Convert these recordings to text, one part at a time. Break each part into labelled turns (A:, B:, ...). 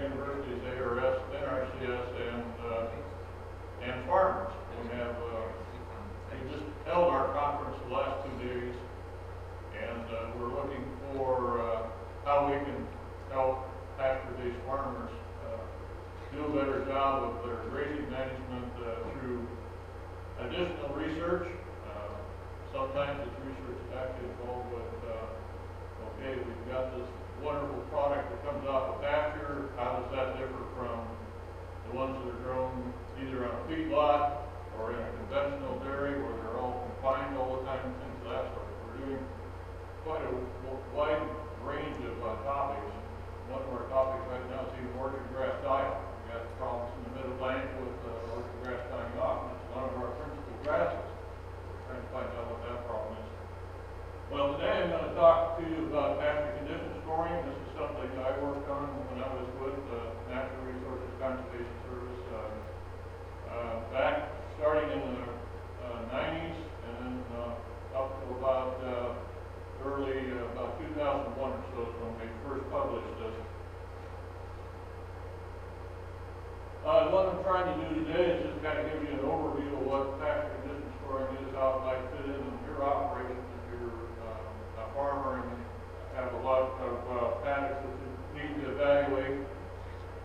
A: universities, ARS, NRCS, and farmers. We just held our conference the last 2 days, and we're looking for how we can help pasture-based farmers do a better job of their grazing management through additional research. Sometimes it's research that actually involved with, okay, we've got this wonderful product that comes off of pasture. How does that differ from the ones that are grown either on a feedlot or in a conventional dairy where they're all confined all the time and things of that sort? We're doing quite a wide range of topics. One of our topics right now is even orchard grass diet. We got problems in the mid-Atlantic with orchard grass dying off, and it's one of our principal grasses. We're trying to find out what that problem is. Well, today I'm going to talk to you about pasture condition scoring. This is something I worked on when I was with the Natural Resources Conservation Service back starting in the 90s and then up to about about 2001 or so is when we first published this. What I'm trying to do today is just kind of give you an overview of what pasture condition scoring is, how it might fit in your operations if you're a farmer and have a lot of paddocks that you need to evaluate.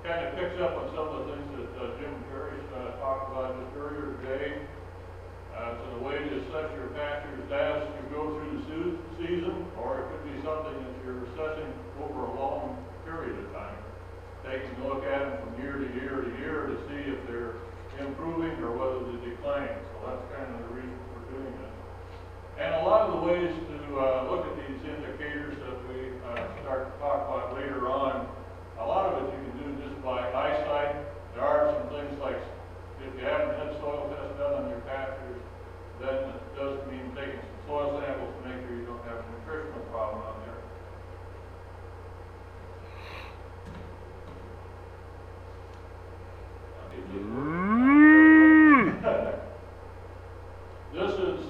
A: Kind of picks up on some of the things that Jim Jerry's talked about just earlier today. So the way to assess your pastures as you go through the season, or it could be something that you're assessing over a long period of time. Taking a look at them from year to year to year to see if they're improving or whether they're declining. So that's kind of the reason for doing this. And a lot of the ways to look at these indicators that we start to talk about later on, a lot of it you can do just by eyesight. There are some things like if you haven't had soil tests done on your pastures, then it does mean taking some soil samples to make sure you don't have a nutritional problem on there. This is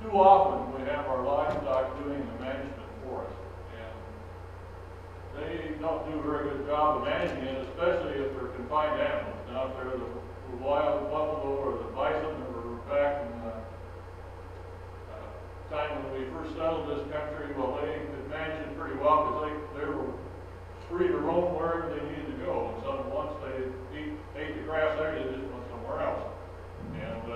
A: too often we have our livestock doing the management for us, and they don't do a very good job of managing it, especially if they're confined animals. Now, if they're the wild buffalo or the bison that were back in the time when we first settled this country, well, they could manage it pretty well because they were free to roam wherever they needed to go. And so once they ate the grass there, they just went somewhere else. And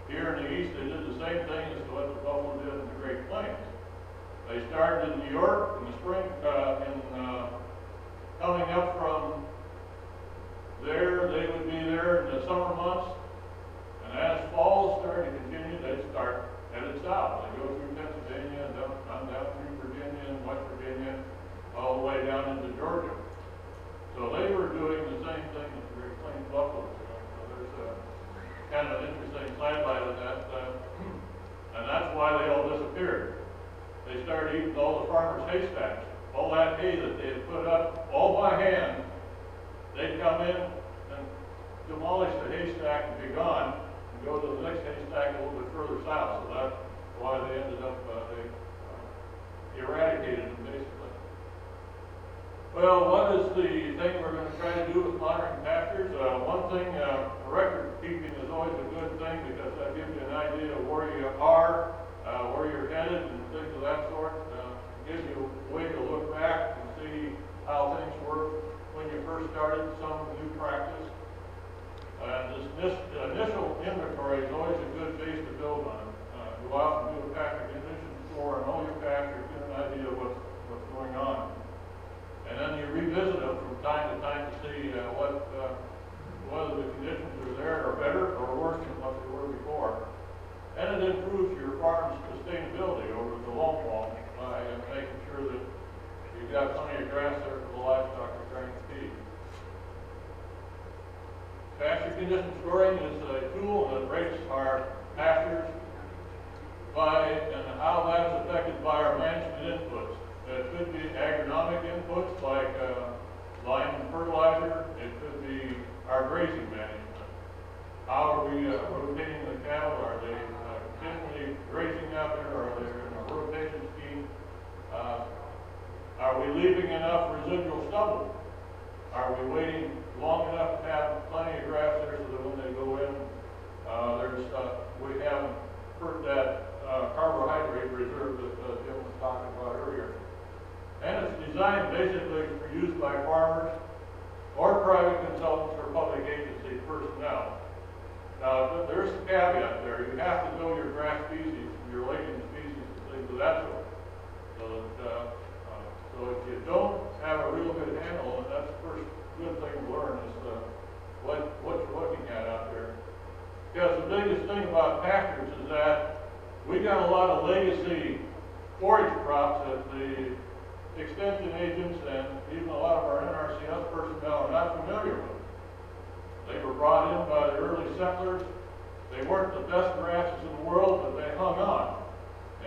A: here in the east, they did the same thing as what the buffalo did in the Great Plains. They started in New York in the spring, coming up from there, they would be there in the summer months. And as fall started to continue, they'd start headed south. They go through Pennsylvania, and down through Virginia and West Virginia, all the way down into Georgia. So they were doing the same thing that the Great Plains buffalo was doing. So there's kind of an interesting sidelight of that. And that's why they all disappeared. They started eating all the farmers' haystacks. All that hay that they had put up, all by hand, they'd come in and demolish the haystack and be gone and go to the next haystack a little bit further south. So that's why they ended up, they eradicated them basically. Well, what is the thing we're going to try to do with monitoring pastures? One thing, record keeping is always a good thing because that gives you an idea of where you are, where you're headed, and things of that sort. It gives you a way to look back and see how things were when you first started some new practice. This initial inventory is always a good base to build on. Go out and do a pasture condition score on all your pastures, get an idea of what's going on. And then you revisit them from time to time to see whether the conditions are there are better or worse than what they were before. And it improves your farm's sustainability over the long haul by making sure that you've got plenty of grass there for the livestock you're trying to feed. Pasture condition scoring is a tool that rates our pastures by and how that's affected by our management inputs. It could be agronomic inputs like lime and fertilizer. It could be our grazing management. How are we rotating the cattle? Are they continually grazing out there? Are they in a rotation scheme? Are Are we leaving enough residual stubble? Are we waiting long enough to have plenty of grass there so that when they go in, we haven't hurt that carbohydrate reserve that Jim was talking about earlier. And it's designed basically for use by farmers or private consultants or public agency personnel. Now, there's a caveat there. You have to know your grass species, your lichen species, and things of that sort. So if you don't have a real good handle, and that's the first good thing to learn is what you're looking at out there. Because the biggest thing about pastures is that we got a lot of legacy forage crops that the extension agents and even a lot of our NRCS personnel are not familiar with. They were brought in by the early settlers. They weren't the best grasses in the world, but they hung on.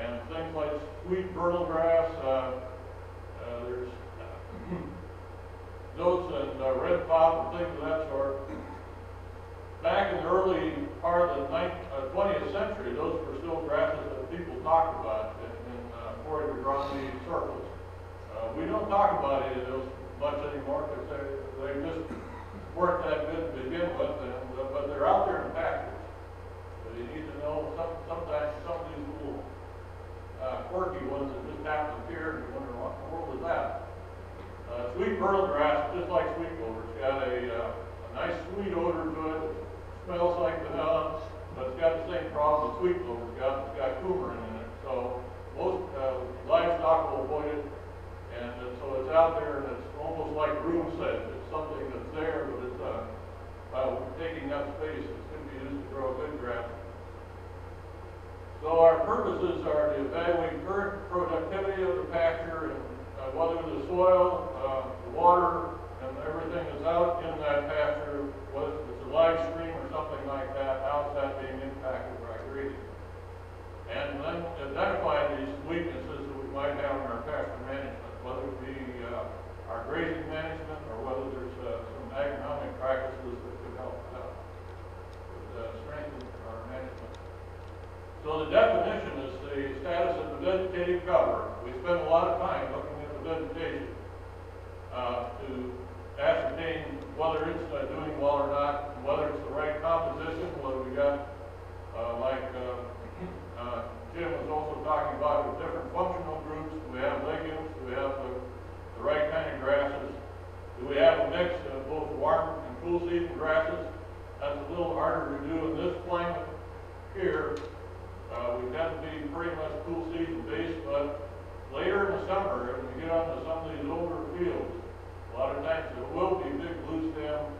A: And things like sweet burnal grass, there's notes and red pop and things of that sort. Back in the early part of the 20th century, those were still grasses that people talked about in forage agronomy circles. We don't talk about any of those much anymore because they just weren't that good to begin with, but they're out there in the pastures. So you need to know sometimes some of these little quirky ones that just happen to appear and you wonder what in the world is that. Sweet myrtle grass, just like sweet clover, it's got a nice sweet odor to it. It smells like vanilla, but it's got the same problem that sweet clover's got. It's got coumarin in it, so most livestock will avoid it. And so it's out there, and it's almost like room set. It's something that's there, but it's taking up space. It's going to be used to grow good grass. So our purposes are to evaluate current productivity of the pasture and whether the soil, the water, and everything that's out in that pasture, whether it's a live stream or something like that, how is that being impacted by grazing? And then identify these weaknesses that we might have in our pasture management, whether it be our grazing management or whether there's some agronomic practices that could help strengthen our management. So the definition is the status of the vegetative cover. We spend a lot of time looking at the vegetation to ascertain whether it's doing well or not, whether it's the right composition, whether we got Jim was also talking about with different functional groups. Do we have legumes? Do we have the right kind of grasses? Do we have a mix of both warm and cool season grasses? That's a little harder to do in this climate here. We tend to be pretty much cool season based, but later in the summer, as we get onto some of these older fields, a lot of times there will be big blue stem,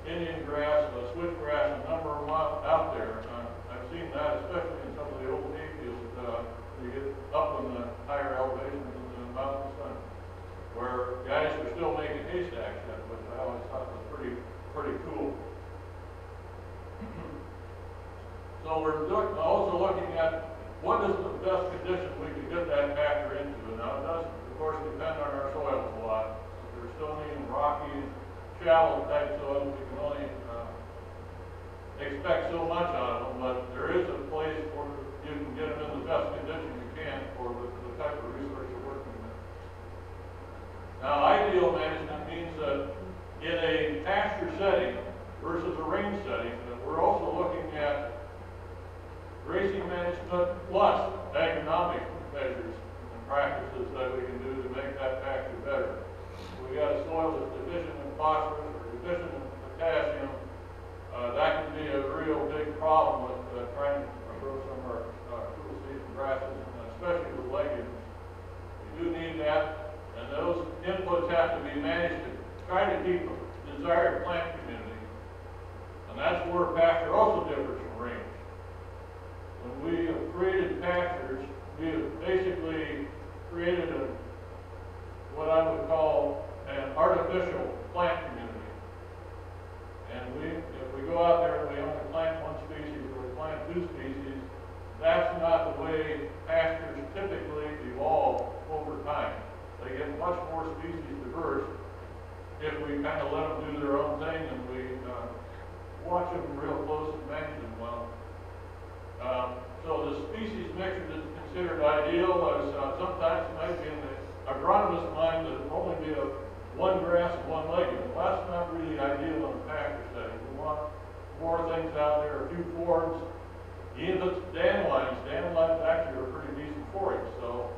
A: Indian grass, switchgrass, a number of them out there. I've seen that, especially in some of the old hay fields. You get up in the higher elevations in the mountain sun, where guys are still making haystacks yet, which I always thought was pretty cool. So we're also looking at what is the best condition we can get that pasture into. Now it does, of course, depend on our soils a lot. If they're stony and rocky, shallow type soils, we can only expect so much out of them, but there is a place where you can get them in the best condition you can for the type of resource you're working with. Now, ideal management means that in a pasture setting versus a range setting, that we're also looking at grazing management plus agronomic measures and practices that we can do to make that pasture better. We got a soil that's deficient in phosphorus or deficient in potassium. That can be a real big problem with trying to grow some of our cool season grasses, and especially with legumes. You do need that, and those inputs have to be managed to try to keep a desired plant community. And that's where pasture also differs from range. When we have created pastures, we have basically created what I would call an artificial plant community. And if we go out there and we only plant one species or we plant two species, that's not the way pastures typically evolve over time. They get much more species diverse if we kind of let them do their own thing and we watch them real close and manage them well. So the species mixture that's considered ideal is sometimes might be in the agronomist of mine that it'd only be one grass and one legume. Well, that's not really ideal in a pasture setting. We want more things out there, a few forbs, even if it's dandelions. Dandelions actually are pretty decent forage, so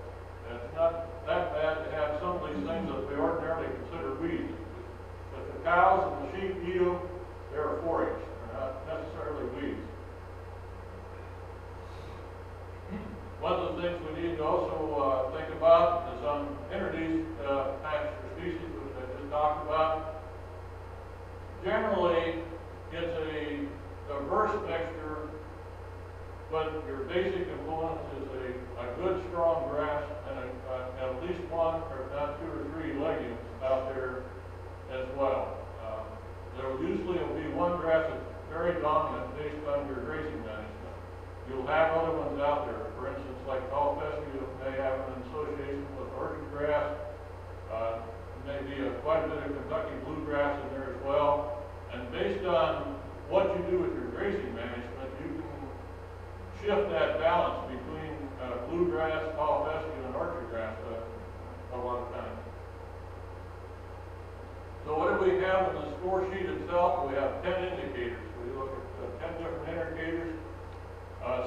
A: it's not that bad to have some of these things that we ordinarily consider weeds. If the cows and the sheep eat them, they're a forage. They're not necessarily weeds. One of the things we need to also think about is on introduced pasture species, which I just talked about. Generally, it's a diverse mixture, but your basic components is a good strong grass and at least one, or if not two or three legumes out there as well. There usually will be one grass that's very dominant based on your grazing management. You'll have other ones out there. For instance, like Pasture may have an association with orchard grass, maybe quite a bit of Kentucky bluegrass in there as well. And based on what you do with your grazing management, you can shift that balance between bluegrass, Pasture, and orchard grass a lot of times. So what do we have in the score sheet itself? We have 10 indicators. We look at 10 different indicators.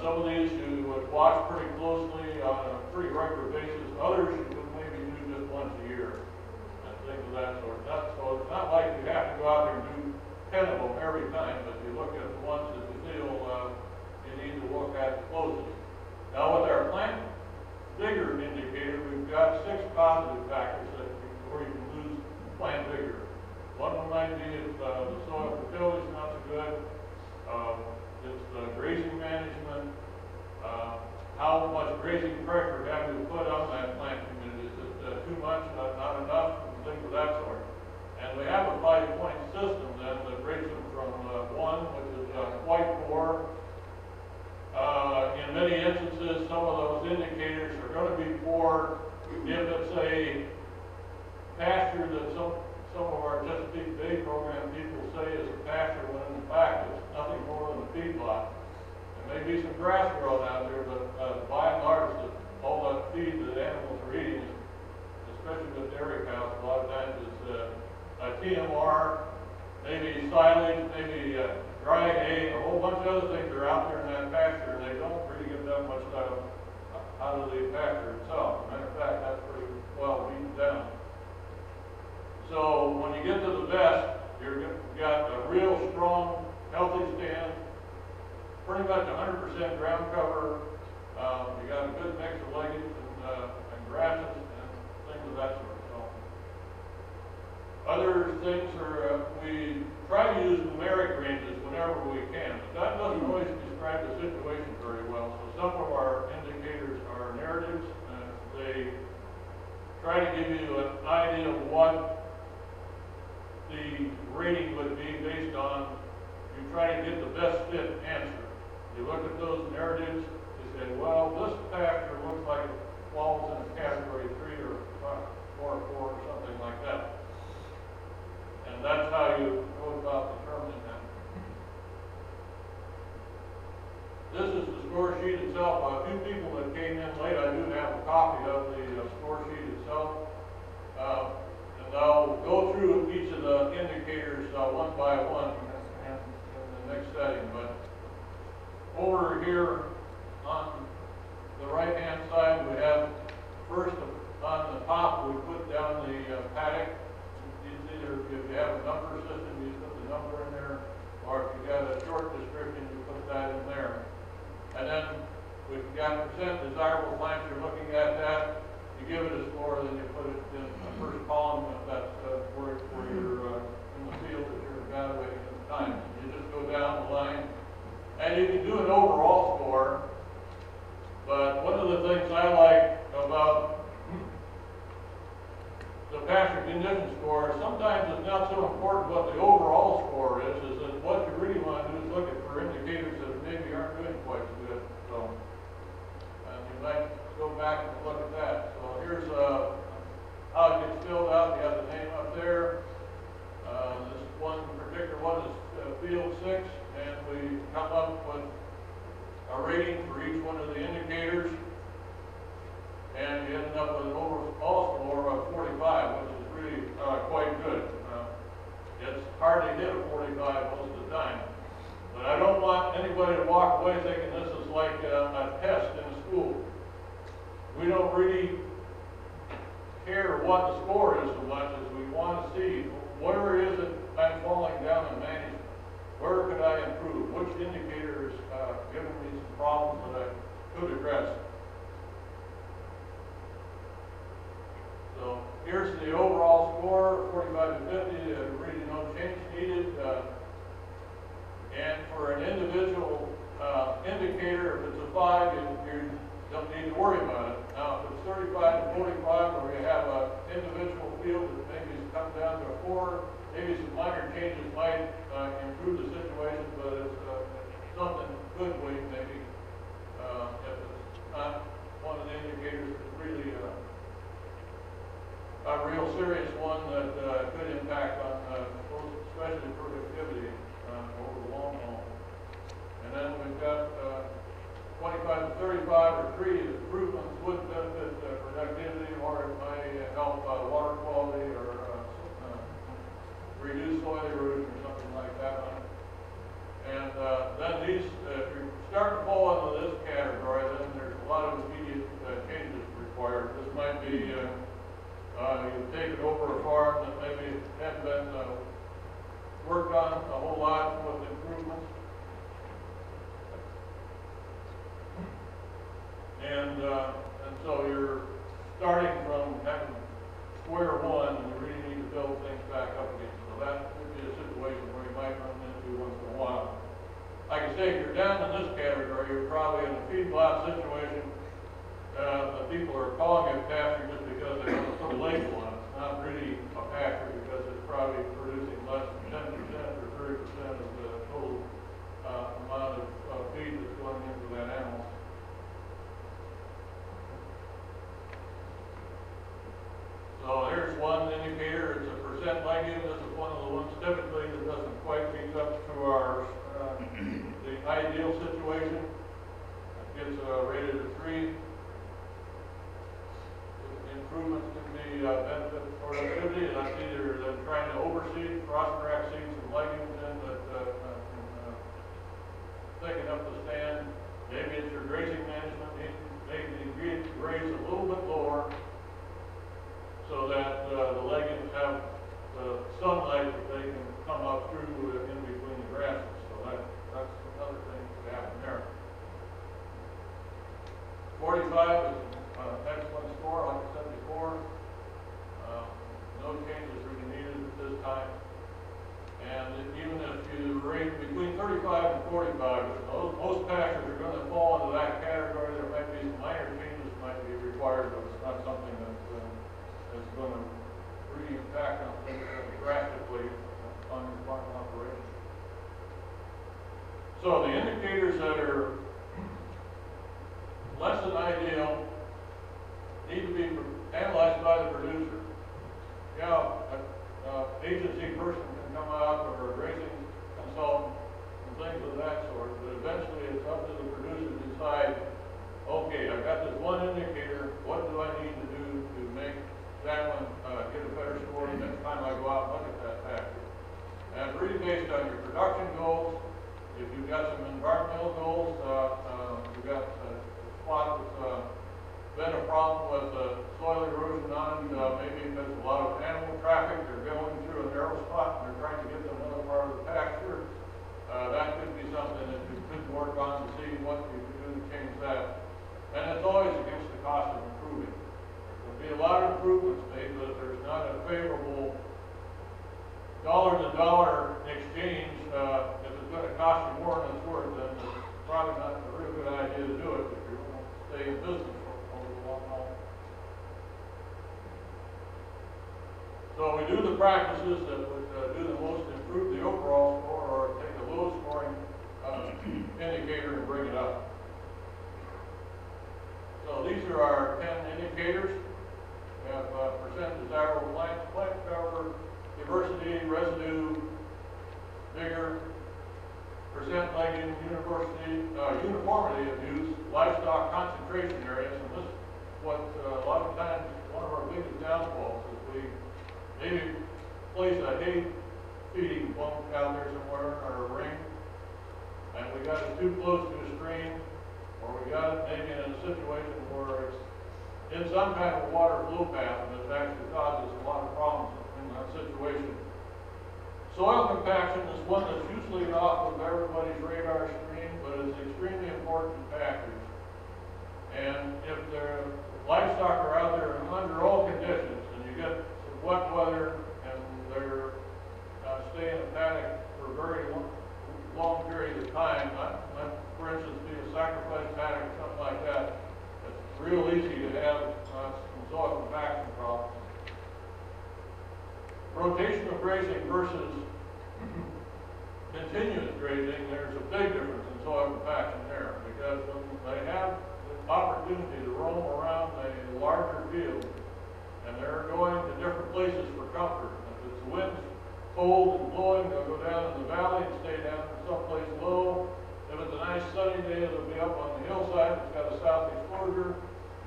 A: Some of these you would watch pretty closely on a pretty regular basis. Others you would maybe do just once a year and things of that sort. So it's not like you have to go out there and do 10 of them every time, but you look at the ones that you feel you need to look at closely. Now with our plant vigor indicator, we've got 6 positive factors where you can lose plant vigor. One of them might be if the soil fertility is not so good. It's grazing management. How much grazing pressure have you put on that plant community? Is it too much, not enough, and things of that sort. And we have a 5-point system then that rates them from 1, which is quite poor. In many instances, some of those indicators are going to be poor if it's a pasture that some of our Chesapeake Bay program people say is a pasture when in fact it's nothing more than a feedlot. There may be some grass growing out there, but by and large, all that feed that animals are eating, especially with dairy cows, a lot of times is TMR, maybe silage, maybe dry hay, a whole bunch of other things are out there in that pasture, and they don't really get that much out of the pasture itself. As a matter of fact, that's pretty well beaten down. So when you get to the best, you've got a real strong, healthy stand, pretty much 100% ground cover. You got a good mix of legumes and grasses and things of that sort. So other things are we try to use numeric ranges whenever we can, but that doesn't always describe the situation very well. So some of our indicators are narratives, and they try to give you an idea of what the rating would be based on, you try to get the best fit answer. You look at those narratives, you say, well, this pasture looks like it falls in a category 3 or 4 or something like that. And that's how you go about determining that. This is the score sheet itself. A few people that came in late, I do have a copy of the score sheet itself. I'll go through each of the indicators one by one in the next setting. But over here on the right-hand side, we have first on the top, we put down the paddock. It's either if you have a number system, you put the number in there, or if you got a short description, you put that in there. And then we've got percent desirable plants. You're looking at that. You give it a score, then you put it in the first column if that's where you're in the field that you're evaluating at the time. You just go down the line, and you can do an overall score. But one of the things I like about the pasture condition score, sometimes it's not so important what the overall score is that what you really want to do is look at for indicators that maybe aren't doing quite so good. So, and you might go back and look at that. So here's how it gets filled out. You have the name up there. This one particular one is field 6, and we come up with a rating for each one of the indicators. and you ended up with an overall score of 45, which is really quite good. It's hard to hit a 45 most of the time. But I don't want anybody to walk away thinking this is like a test in a school. We don't really care what the score is so much as we want to see where is it I'm falling down in management. Where could I improve? Which indicator is giving me some problems that I could address? So here's the overall score, 45 to 50, really no change needed. And for an individual indicator, if it's a 5, you don't need to worry about it. Now, if it's 35 to 45, where we have an individual field that maybe has come down to a 4, maybe some minor changes might improve the situation, but it's something good way maybe if it's not one of the indicators that's really a real serious one that could impact on especially productivity over the long haul. And then we've got 25 to 35 or 3 improvements would benefit productivity, or it may help water quality or reduce soil erosion or something like that. And then these, if you start to fall into this category, then there's a lot of immediate changes required. This might be you've taken over a farm that maybe hadn't been worked on a whole lot with improvements. And so you're starting from having square one, and you really need to build things back up again. So that could be a situation where you might run into once in a while. Like I say, if you're down in this category, you're probably in a feedlot situation. The people are calling it pasture just because they want to put a label on it. It's not really a pasture because it's probably producing less than 10% or 30% of the total amount of feed that's going into that animal. So here's one indicator. It's a percent legume. This is one of the ones typically that doesn't quite meet up to our the ideal situation. It gets rated a 3. Improvements can be benefit productivity. That's either them trying to overseed, cross-correct seeds and legumes in that can thicken up the stand. Maybe it's your grazing management. Maybe graze a little bit lower, so that the legumes have the sunlight that they can come up through in between the grasses. So that's another thing that happen there. 45 is an excellent score, like I said before. No changes really needed at this time. And even if you rate between 35 and 45, most pastures are going to fall into that category. There might be some minor changes might be required, but it's not something that is going to really impact on things drastically on your farm operation. So the indicators that are less than ideal need to be analyzed by the producer. Yeah, an agency person can come out, or a grazing consultant, and things of that sort, but eventually it's up to the producer to decide, okay, I've got this one indicator, what do I need to do to make that one get a better score the next time I go out and look at that pasture. And it's really based on your production goals. If you've got some environmental goals, you've got a spot that's been a problem with soil erosion on it, maybe there's a lot of animal traffic, they're going through a narrow spot and they're trying to get to another part of the pasture. That could be something that you could work on to see what you can do to change that. And it's always against the cost of improving. There'll be a lot of improvements made, but if there's not a favorable dollar-to-dollar exchange, if it's going to cost you more than it's worth, then it's probably not a real good idea to do it if you want to stay in business over the long haul. So we do the practices that would do the most to improve the overall score, or take the lowest scoring indicator and bring it up. So these are our 10 indicators. We have percent desirable plants, plant cover, diversity, residue, vigor, percent legume, uniformity of use, livestock concentration areas, and this is what maybe place a hay feeding bunk out there somewhere, or a ring, and we got it too close to a stream, or we got it maybe in a situation where it's in some kind of water flow path, and it actually causes a lot of problems in that situation. Soil compaction is one that's usually off of everybody's radar screen, but it's extremely important in pastures. And if the livestock are out there under all conditions, and you get some wet weather, and they're staying in a paddock for a very long period of time, for instance, be a sacrifice paddock or something like that, it's real easy to have some soil compaction problems. Rotational grazing versus continuous grazing, there's a big difference in soil compaction there, because when they have the opportunity to roam around a larger field, and they're going to different places for comfort. If it's the wind's cold and blowing, they'll go down in the valley and stay down someplace low. If it's a nice sunny day, they'll be up on the hillside, it's got a south exposure,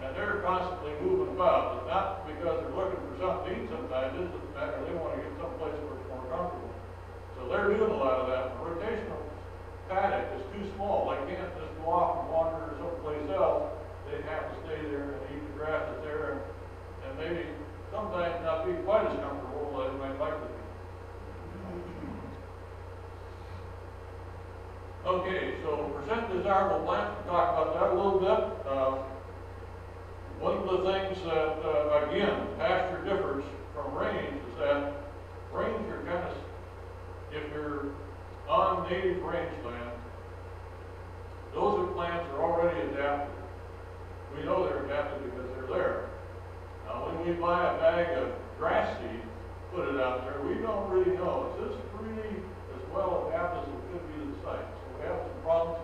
A: and they're constantly moving about. But not because they're looking for something to eat sometimes, it doesn't matter, they want to get someplace where it's more comfortable. So they're doing a lot of that. The rotational paddock is too small. They can't just go off and wander someplace else. They have to stay there and eat the grass that's there, and maybe sometimes not be quite as comfortable as they might like to be. Okay, so percent desirable plants, we'll talk about that a little bit. One of the things that, again, pasture differs from range is that range are kind of, if you're on native rangeland, those are plants that are already adapted. We know they're adapted because they're there. Now, when we buy a bag of grass seed, put it out there, we don't really know. Is this really as well adapted as it could be to the site? So we have some problems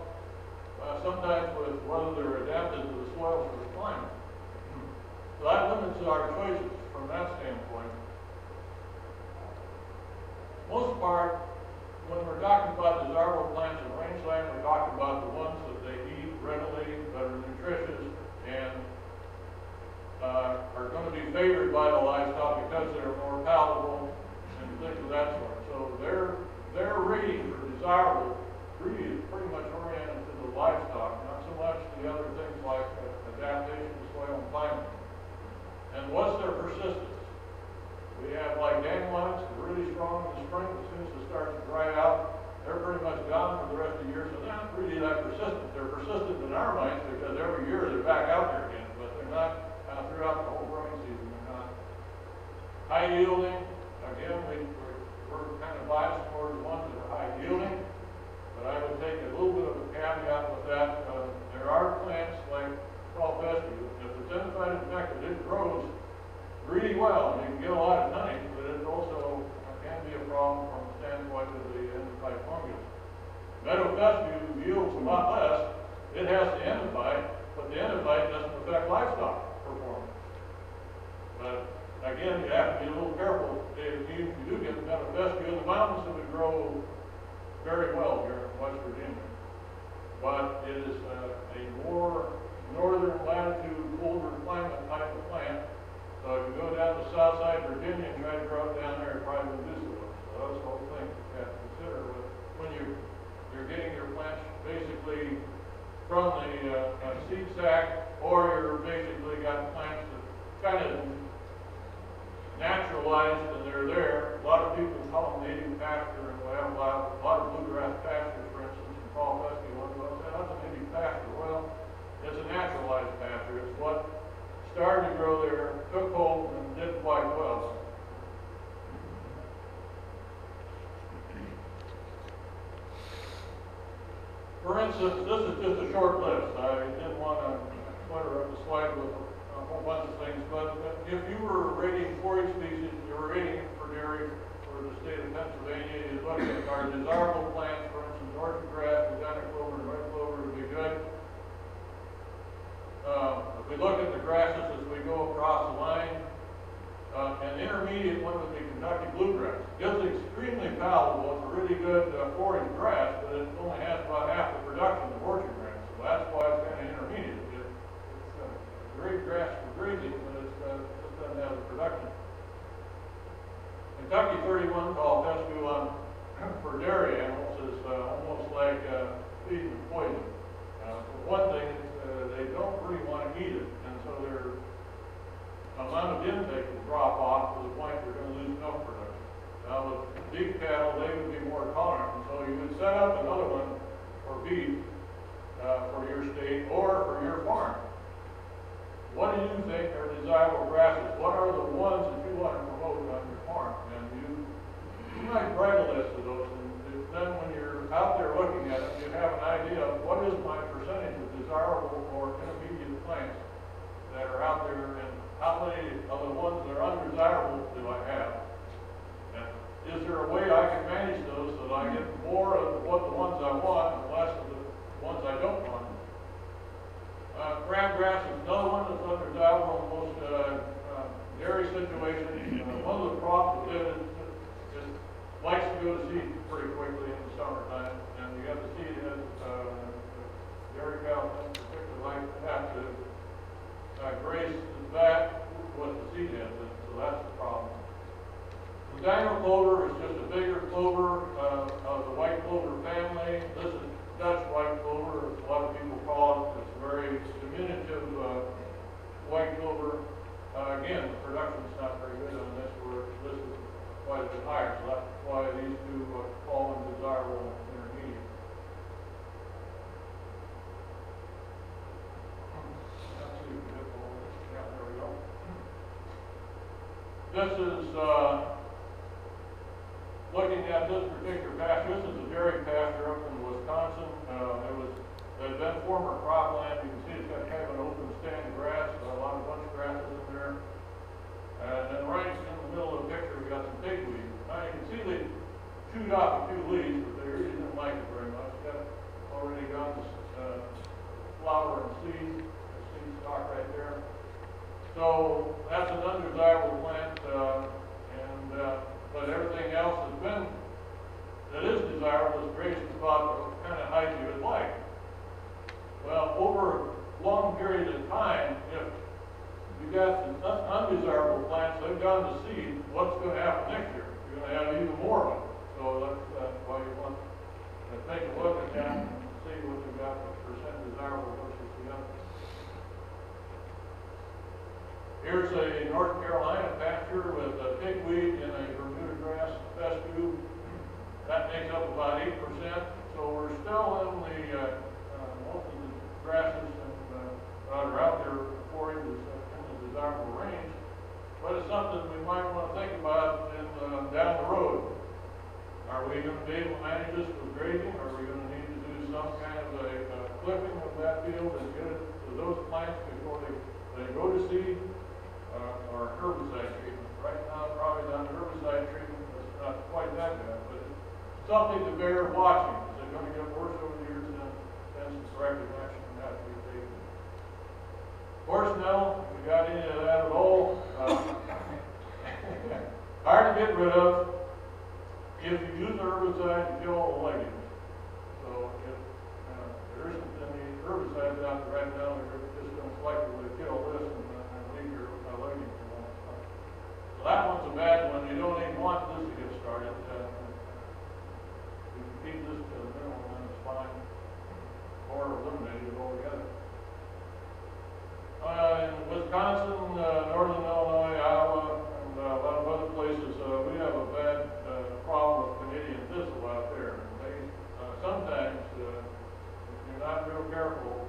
A: sometimes with whether they're adapted to the soil or the climate. So that limits our choices from that standpoint. Most part, when we're talking about desirable plants in rangeland, we're talking about the ones that they eat readily, that are nutritious, and are going to be favored by the livestock because they're more palatable and things of that sort. So their rating for desirable really is pretty much oriented to the livestock, not so much the other things like adaptation to soil and climate. And what's their persistence? We have like dandelions, they're really strong in the spring. As soon as it starts to dry out, they're pretty much gone for the rest of the year. So they're not really that persistent. They're persistent in our minds because every year they're back out there again, but they're not throughout the whole growing season. They're not high yielding. Again, we're kind of biased towards the ones that are high yielding, but I would take a little bit of a caveat with that. There are plants like Pasture. If it's endophite infected, it grows really well, and you can get a lot of honey, but it also can be a problem from the standpoint of the endophite fungus. Meadow fescue yields a lot less. It has the endophite, but the endophite doesn't affect livestock performance. But again, you have to be a little careful. If you do get meadow fescue in the mountains, it would grow very well here in West Virginia. But it is a more northern latitude, colder climate type of plant. So if you go down to south side Virginia and try to grow it down there, it probably won't do so well. So those are all things you have to consider when you're getting your plants basically from the seed sack, or you're basically got plants that kind of naturalized and they're there. A lot of people call them native pasture, and we have a lot of bluegrass pastures, for instance, and Paul Pesky one of those. That's a native pasture. Well, it's a naturalized pasture. It's what started to grow there, took hold, and did quite well. For instance, this is just a short list. I didn't want to clutter up the slide with a whole bunch of things, but if you were rating 4-H species, you were rating it for dairy for the state of Pennsylvania, you look at our desirable plants, for instance, orchard grass, Louisiana clover, and red clover would be good. If we look at the grasses as we go across the line, an intermediate one would be Kentucky bluegrass. It's extremely palatable. It's a really good forage grass, but it only has about half the production of orchard grass. So that's why it's kind of intermediate. It's a great grass for grazing, but it just doesn't have the production. Kentucky 31 called Pasture for dairy animals is almost like feeding them poison. For one thing, they don't really want to eat it, and so their amount of intake will drop off to the point they're going to lose milk production. Now with beef cattle, they would be more tolerant, and so you would set up another one for beef for your state or for your farm. What do you think are desirable grasses? What are the ones that you want to promote on your farm? And you might write a list of those, and then when you're out there looking at it, you have an idea of what is my percentage of desirable or intermediate plants that are out there, and how many of the ones that are undesirable do I have? And is there a way I can manage those so that I get more of what the ones I want and less of the ones I don't want? Crabgrass is another one that's undesirable in most dairy situations. One of the problems with it is it likes to go to seed pretty quickly in the summertime, and you have the seed heads, dairy cows in particular like to have to graze that with the seed heads, so that's the problem. The dino clover is just a bigger clover of the white clover family. This is Dutch white clover, as a lot of people call it. It's a very diminutive white clover. Again, the production's not very good on this, where this is quite a bit higher, so that's why these two fall in desirable intermediate. Let's see if we get all this. Yeah, there we go. This is looking at this particular pasture. This is a dairy pasture up in Wisconsin. It had been former cropland. You can see it's got kind of an open stand of grass, a lot of bunch grasses in there. And then right in the middle of the picture, we got some pigweed. Now you can see they chewed off a few leaves, but they really didn't like it very much. Got already got this flower and seed stock right there. So that's an undesirable plant, but everything else has been that is desirable is grazed about the kind of height you would like. Well, over long periods of time, if you got the undesirable plants, they've gone to seed, what's going to happen next year? You're going to have even more of them. So that's why you want to take a look at that and see what you've got, what percent desirable versus the other. Here's a North Carolina pasture with a pigweed and a Bermuda grass fescue. That makes up about 8%. So we're still in the most of the grasses that are out there for you is in the desirable range. But it's something we might want to think about down the road. Are we going to be able to manage this with grazing? Or are we going to need to do some kind of a clipping of that field and get it to those plants before they go to seed? Or herbicide treatment. Right now, probably not herbicide treatment. It's not quite that bad, but it's something to bear watching. Is it going to get worse over the years? Then some corrective action has to be taken. Horsetail, we got any of that at all? Hard to get rid of. If you use herbicide, you kill all the legumes. So if there isn't any herbicides out there right now, they're just going to selectively kill this and leave your legumes alone. So that one's a bad one. You don't even want this to get started. You can keep this to the minimum and it's fine, or eliminate it altogether. In Wisconsin, northern Illinois, Iowa, and a lot of other places, we have a bad problem with Canadian thistle out there. They sometimes, if you're not real careful,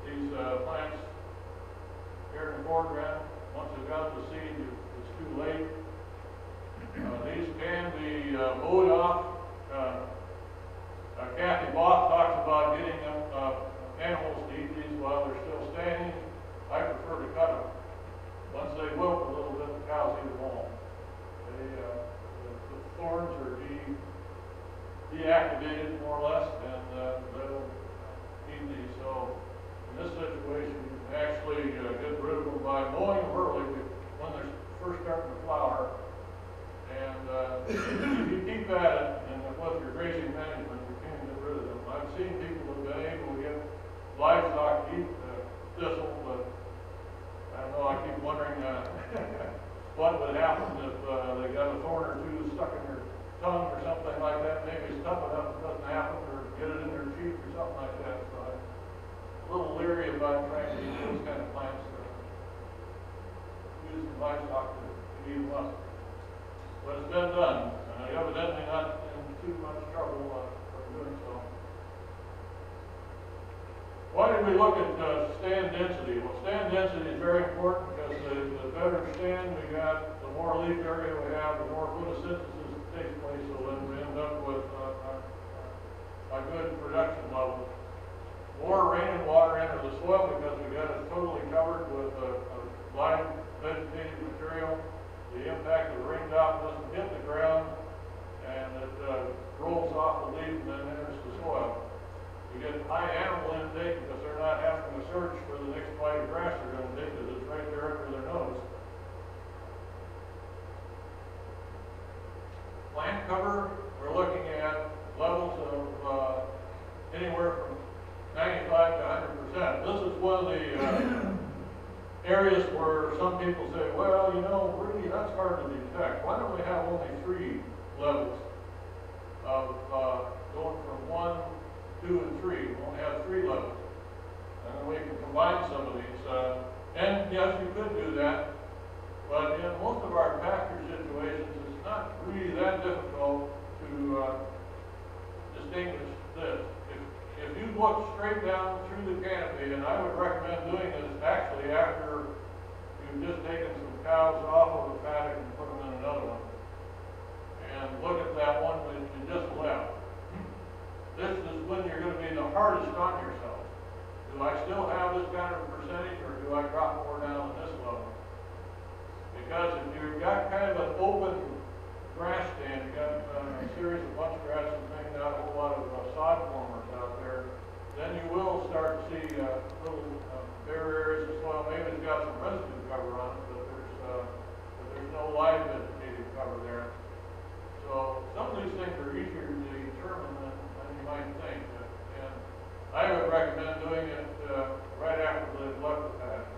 A: these plants here in the foreground, once they've got the seed, it's too late. These can be mowed off. Kathy Both talks about getting animals to eat these while they're still standing. I prefer to cut them. Once they wilt a little bit, the cows eat them all. The thorns are deactivated more or less, and they'll eat these. So in this situation, you can actually get rid of them by mowing them early when they're first starting to flower. And if you keep at it, and with your grazing management, you can get rid of them. I've seen people who have been able to get livestock to eat thistle, but I don't know, I keep wondering what would happen if they got a thorn or two stuck in their tongue or something like that. Maybe it's tough enough it doesn't happen, or get it in their cheek or something like that. So I'm a little leery about trying to use those kind of plants. Using livestock to eat them up. But it's been done. Evidently not in too much trouble for doing so. Why did we look at stand density? Well, stand density is very important because the better stand we got, the more leaf area we have, the more photosynthesis takes place, so then we end up with a good production level. More rain and water enter the soil because we got it totally covered with a live vegetative material. The impact of the raindrop doesn't hit the ground, and it rolls off the leaf and then enters the soil. You get high animal intake because they're not having to search for the next blade of grass they're going to take because it's right there under their nose. Plant cover, we're looking at levels of anywhere from 95 to 100%. This is one of the areas where some people say, well, you know, really that's hard to detect. Why don't we have only 3 levels of going from 1, 2, and 3? We only have 3 levels. And then we can combine some of these. And yes, you could do that. But in most of our pasture situations, it's not really that difficult to distinguish this. If you look straight down through the canopy, and I would recommend doing this actually after you've just taken some cows off of the paddock and put them in another one, and look at that one that you just left. This is when you're going to be the hardest on yourself. Do I still have this kind of percentage, or do I drop more down to this level? Because if you've got kind of an open grass stand, you've got a series of bunch grasses, maybe not a whole lot of sod formers out there, then you will start to see little bare areas of soil. Maybe it's got some residue cover on it, but there's no live vegetative cover there. So some of these things are easier to determine than you might think. And I would recommend doing it right after they've left the paddock.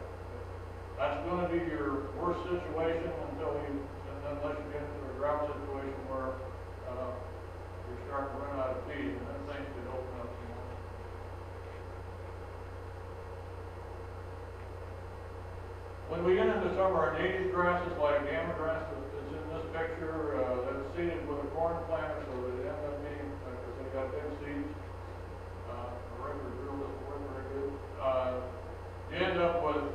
A: That's going to be your worst situation unless you get into a drought situation where you're starting to run out of feed, and then things could open up some more. When we get into some of our native grasses, like gamma grass that's in this picture, that's seeded with a corn planter, so they end up being, because they got big seeds, a regular drill doesn't work very good. You end up with,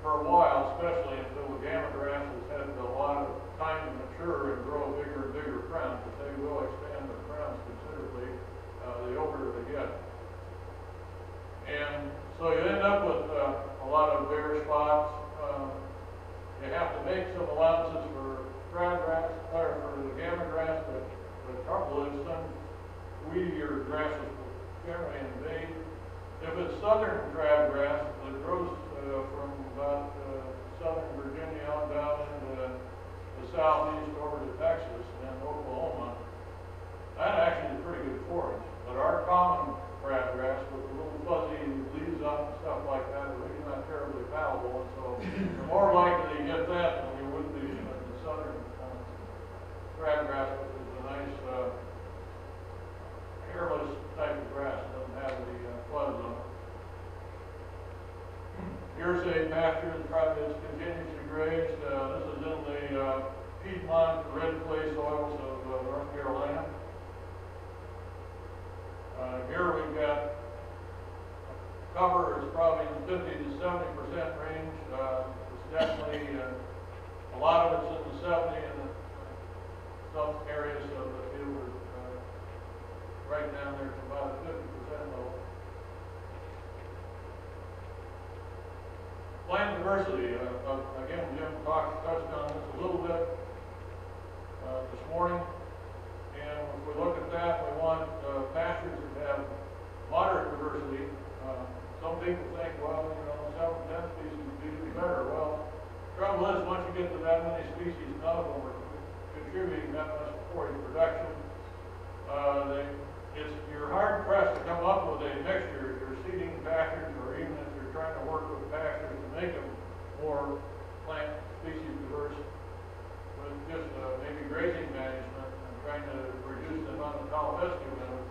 A: for a while, especially until the gamma grass has had a lot of time to mature and grow bigger and bigger crowns, but they will expand the crowns considerably the older they get. And so you end up with a lot of bare spots. You have to make some allowances for crabgrass, or for the gamma grass, but the trouble is some weedier grasses will generally invade. If it's southern crabgrass that grows from about southern Virginia on down into the southeast over to Texas and Oklahoma, that actually is pretty good forage. But our common crabgrass with the little fuzzy leaves on and stuff like that are really not terribly palatable, and so you're more likely to get that than you would be in the southern crabgrass, which is a nice hairless type of grass. It doesn't have the fuzz on it. Here's a pasture that continues to graze. This is in the Piedmont red clay soils of North Carolina. Here we've got cover is probably in the 50 to 70% range. It's definitely a lot of it's in the 70 and some areas of the field are right down there to about a 50% level. Plant diversity. Again, Jim touched on this a little bit this morning. And if we look at that, we want pastures that have moderate diversity. Some people think, well, you know, 7 to 10 species would be better. Well, the trouble is, once you get to that many species, none of them are contributing that much to forage production. You're hard pressed to come up with a mixture if you're seeding pastures, or even if you're trying to work with pastures to make them more plant species diverse with just maybe grazing management and trying to reduce the amount of cow pesky limits.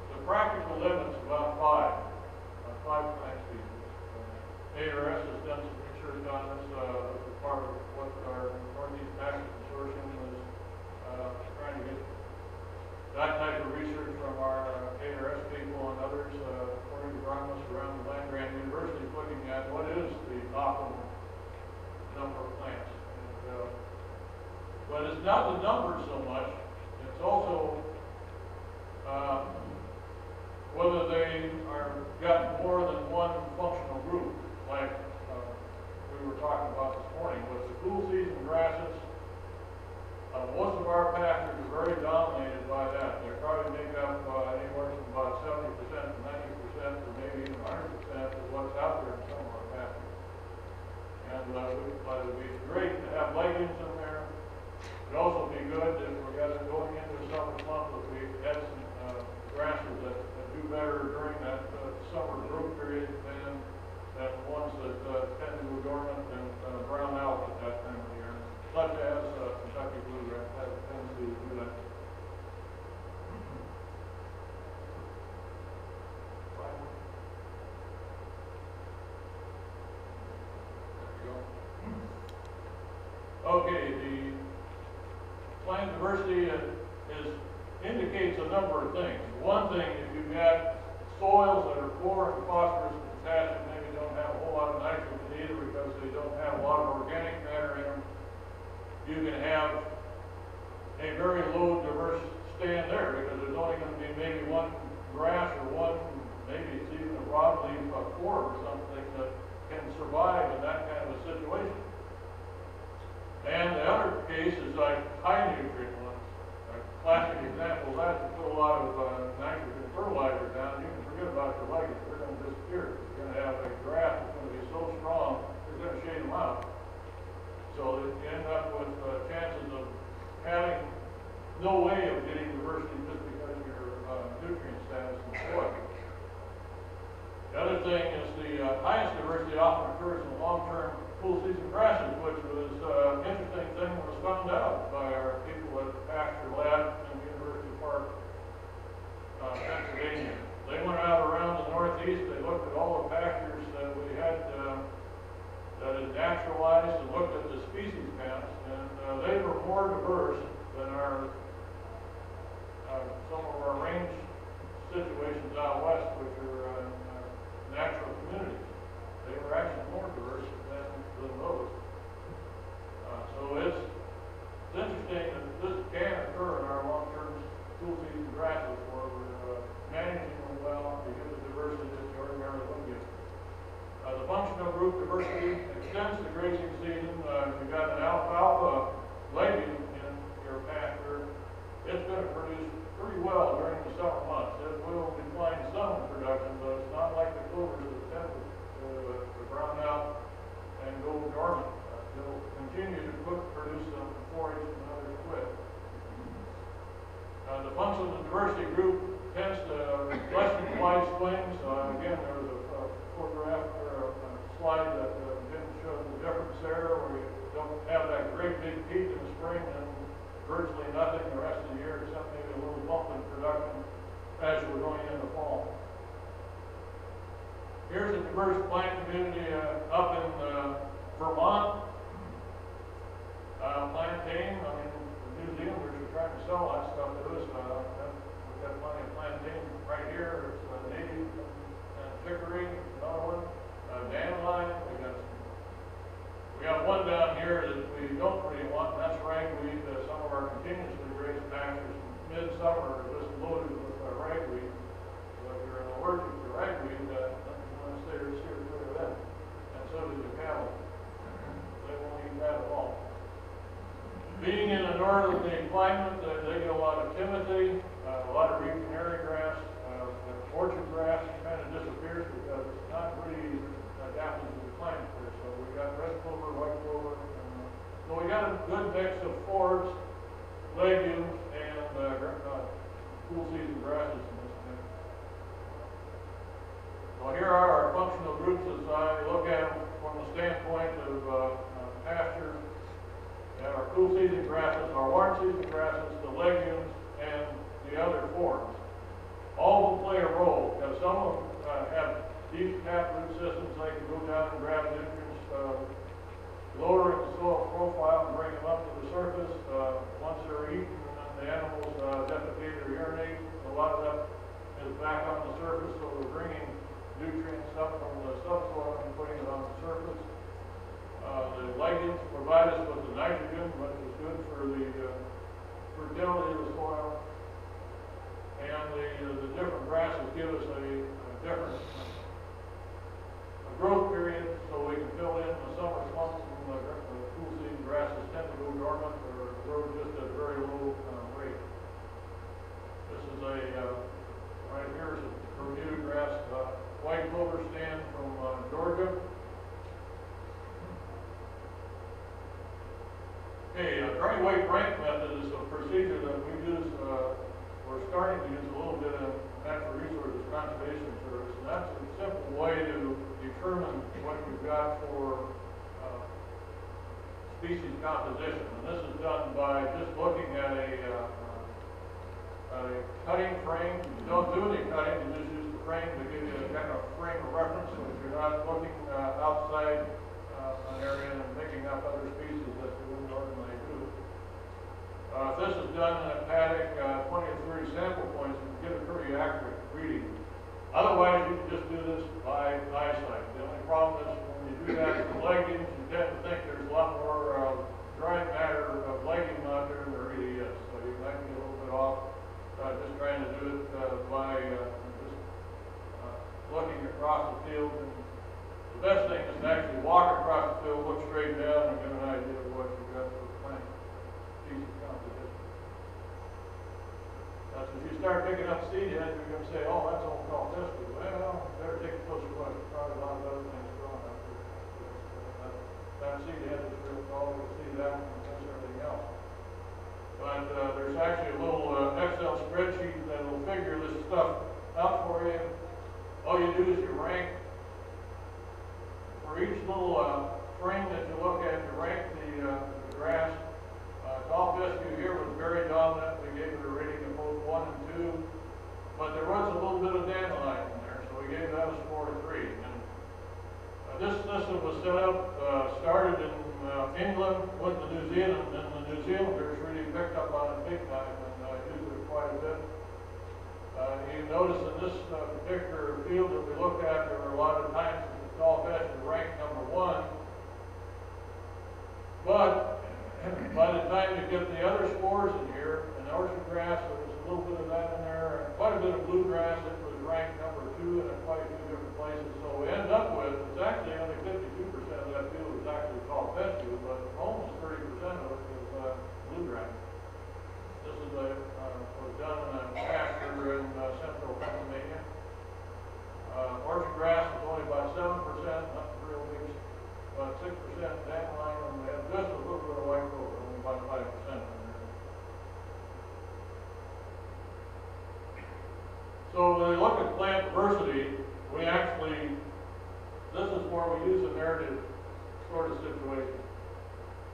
A: The practical limit's about five plant species. ARS has done some research on this. This is part of what our Northeast Pasture Consortium was trying to get that type of research from our ARS people and others, according to agronomists around the land grant university, looking at what is the optimal number of plants. And, but it's not the number so much, it's also whether they are got more than one functional group, like we were talking about this morning, with the cool season grasses. Most of our pastures are very dominated by that. They probably make up anywhere from about 70% to 90% or maybe even 100% of what's out there in some of our pastures. And it would be great to have legumes in there. It would also be good if we got it going into the summer month if we had some grasses that do better during that summer growth period than the ones that tend to go dormant and brown out at that time of year, such as Kentucky bluegrass has a tendency to do that. Okay, the plant diversity indicates a number of things. One thing, if you've got soils that are poor in phosphorus and potassium, maybe don't have a whole lot of nitrogen either because they don't have a lot of organic matter in them, you can have a very low diverse stand there because there's only going to be maybe one grass or one, maybe it's even a broadleaf core or something that can survive in that kind of a situation. And the other case is like high nutrient ones. A classic example of that is to put a lot of nitrogen fertilizer down, you can forget about your legumes, they're going to disappear. You're going to have a grass that's going to be so strong, you're going to shade them out. So you end up with chances of having no way of getting diversity just because of your nutrient status in the soil. The other thing is the highest diversity often occurs in long-term cool season grasses, which was an interesting thing that was found out by our people at the Pasture Lab in the University Park, Pennsylvania. They went out around the Northeast, they looked at all the pastures that we had that had naturalized and looked at the species counts, and they were more diverse than our some of our range situations out west, which are natural communities. They were actually more diverse than those. So it's interesting that this can occur in our long-term cool season grasses where we're managing them well to get the diversity that you ordinarily would get. The functional group diversity extends the grazing season. You've got an alfalfa legume in your pasture. It's going to produce pretty well during the summer months. It will decline some in production, but it's not like the clovers that tend to brown out and go dormant. They'll continue to produce some forage and others quit. The functional diversity group tends to lessen wide swings. Again, there was a photograph or a slide that didn't show the difference there, where you don't have that great big peak in the spring and virtually nothing the rest of the year, except maybe a little bump in production as we're going into fall. Here's a diverse plant community up in Vermont. Plantain, I mean, the New Zealanders are trying to sell that stuff to us. We've got plenty of plantain right here. It's native and chicory, another one. Dandelion, we got one down here that we don't really want, and that's ragweed. Some of our continuously raised pastures midsummer are just loaded with ragweed. So if you're allergic to ragweed, you want to steer clear of that. And so do the cattle. They won't eat that at all. Being in a northerly climate, they get a lot of timothy, a lot of reed canary grass. Orchard grass kind of disappears because it's not really adapted to the climate there. So we got red clover, white clover. So we got a good mix of forbs, legumes, and cool season grasses in this thing. Well, here are our functional groups as I look at them from the standpoint of pasture, and our cool season grasses, our warm season grasses, the legumes, and the other forms. All will play a role, because some of them have deep tap root systems. They can go down and grab nutrients, lowering the soil profile and bring them up to the surface. Once they're eaten and the animals defecate or urinate, a lot of that is back on the surface, so we're bringing nutrients up from the subsoil and putting it on the surface. The legumes provide us with the nitrogen, which is good for the fertility of the soil. And the different grasses give us a different growth period, so we can fill in the summer slumps, and the cool season grasses tend to go dormant or grow just at a very low rate. This is right here is a Bermuda grass, white clover stand from Georgia. Okay, dry weight rank method is a procedure that we use, we're starting to use a little bit in Natural Resources Conservation Service, and that's a simple way to determine what you've got for species composition. And this is done by just looking at a cutting frame. You don't do any cutting, you just use the frame to give you a kind of frame of reference, so if you're not looking outside an area and picking up other species that you wouldn't ordinarily do. This is done in a paddock, 20 or 30 sample points, and get a pretty accurate reading. Otherwise, you can just do this by eyesight. The only problem is when you do that with legumes, you tend to think there's a lot more dry matter of legume out there than there really is. So you might be a little bit off just trying to do it by just looking across the field. And the best thing is to actually walk across the field, look straight down, and get an idea of what you've got for plant species composition. So if you start picking up seed heads, you're going to say, oh, that's all called Pasture. Well, better take a closer look. There's probably a lot of other things growing out there. That seed head is real tall. You can see that one and everything else. But there's actually a little Excel spreadsheet that will figure this stuff out for you. All you do is you rank. For each little frame that you look at, you rank the grass. Tall fescue here was very dominant. We gave it a rating of both 1 and 2. But there was a little bit of dandelion in there, so we gave that a score of 3. And this system was set up, started in England, went to New Zealand, and the New Zealanders really picked up on it big time and used it quite a bit. You notice in this particular field that we looked at, there were a lot of times that the tall fescue ranked number 1. But by the time you get the other spores in here, and orchard grass, there was a little bit of that in there, and quite a bit of bluegrass. It was ranked number 2 in quite a few different places. So we end up with, it's actually only 52% of that field is actually called fescue, but almost 30% of it is bluegrass. This is was done in a pasture in central Pennsylvania. Orchard grass is only about 7%, not real big, but 6% dandelion, and we have just a little bit of white clover, only about 5% in there. So when we look at plant diversity, we actually, this is where we use a narrative sort of situation.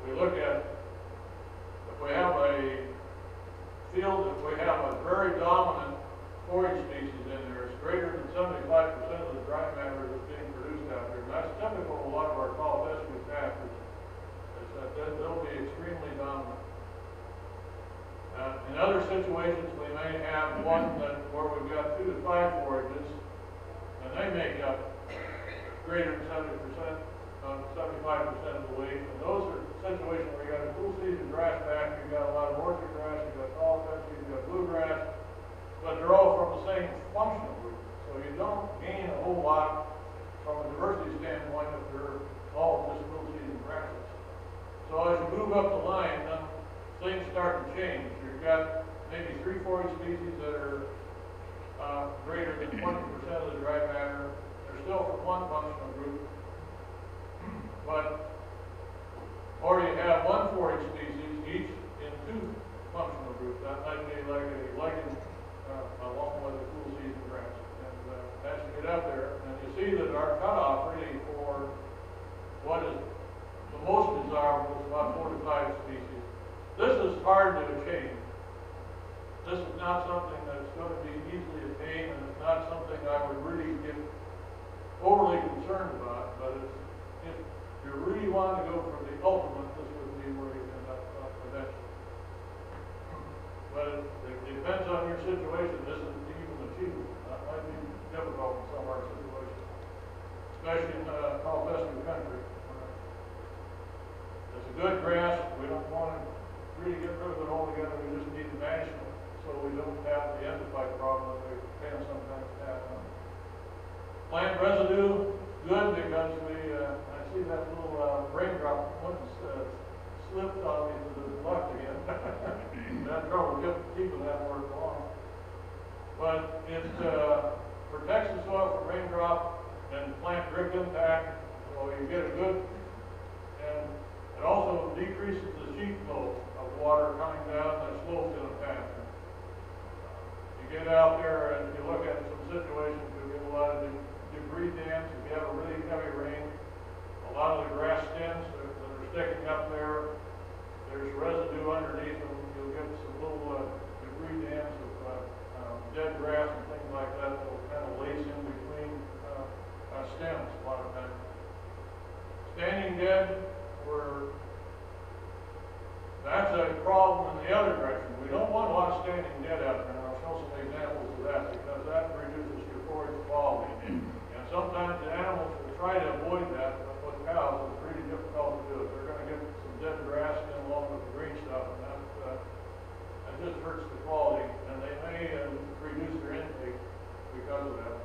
A: We look at, if we have a field, if we have a very dominant forage species in there, it's greater than 75% of the dry matter that's being produced out there. And that's typical of a lot of our tall fescue pastures, is that they'll be extremely dominant. In other situations, we may have one where we've got 2 to 5 forages, and they make up greater than 70%, 75% of the weight. And those are situations where you got a cool season grass patch, you've got a lot of orchard grass, you've got tall fescue, you've got bluegrass, but they're all from the same functional group. So you don't gain a whole lot from a diversity standpoint if they're all just cool season grasses. So as you move up the line, then things start to change. You've got maybe 3 forage species that are greater than 20% of the dry matter. They're still from one functional group. But, or you have 1 forage species, each in 2 functional groups. That might be like a lichen along with a cool season grass. And as you get up there, and you see that our cutoff really for what hard to attain. This is not something that's going to be easily attained, and it's not something I would really get overly concerned about, but if you really want to go for the ultimate, this would be where you end up eventually. But it depends on your situation. This is even achievable. That might be difficult in some of our situations, especially in Pasture country. It's a good grass. We don't want to really get rid of it altogether. We just need to manage it so we don't have the end-of-life problem that we can sometimes have. Plant residue, good, because I see that little raindrop once slipped on me to the left again. I had trouble keeping that where it belongs. But it protects the soil from raindrop and plant drip impact, so you get a good, and it also decreases the sheet flow of water coming down the slopes in a pasture. You get out there and you look at some situations, we get a lot of debris dams. If you have a really heavy rain, a lot of the grass stems that are sticking up there, there's residue underneath them. You'll get some little debris dams of dead grass and things like that that will kind of lace in between stems a lot of times. Standing dead, that's a problem in the other direction. We don't want a lot of standing dead out there, and I'll show some examples of that because that reduces your forage quality. And sometimes the animals will try to avoid that, but with cows it's pretty difficult to do it. They're going to get some dead grass in along with the green stuff, and that just hurts the quality, and they may reduce their intake because of that.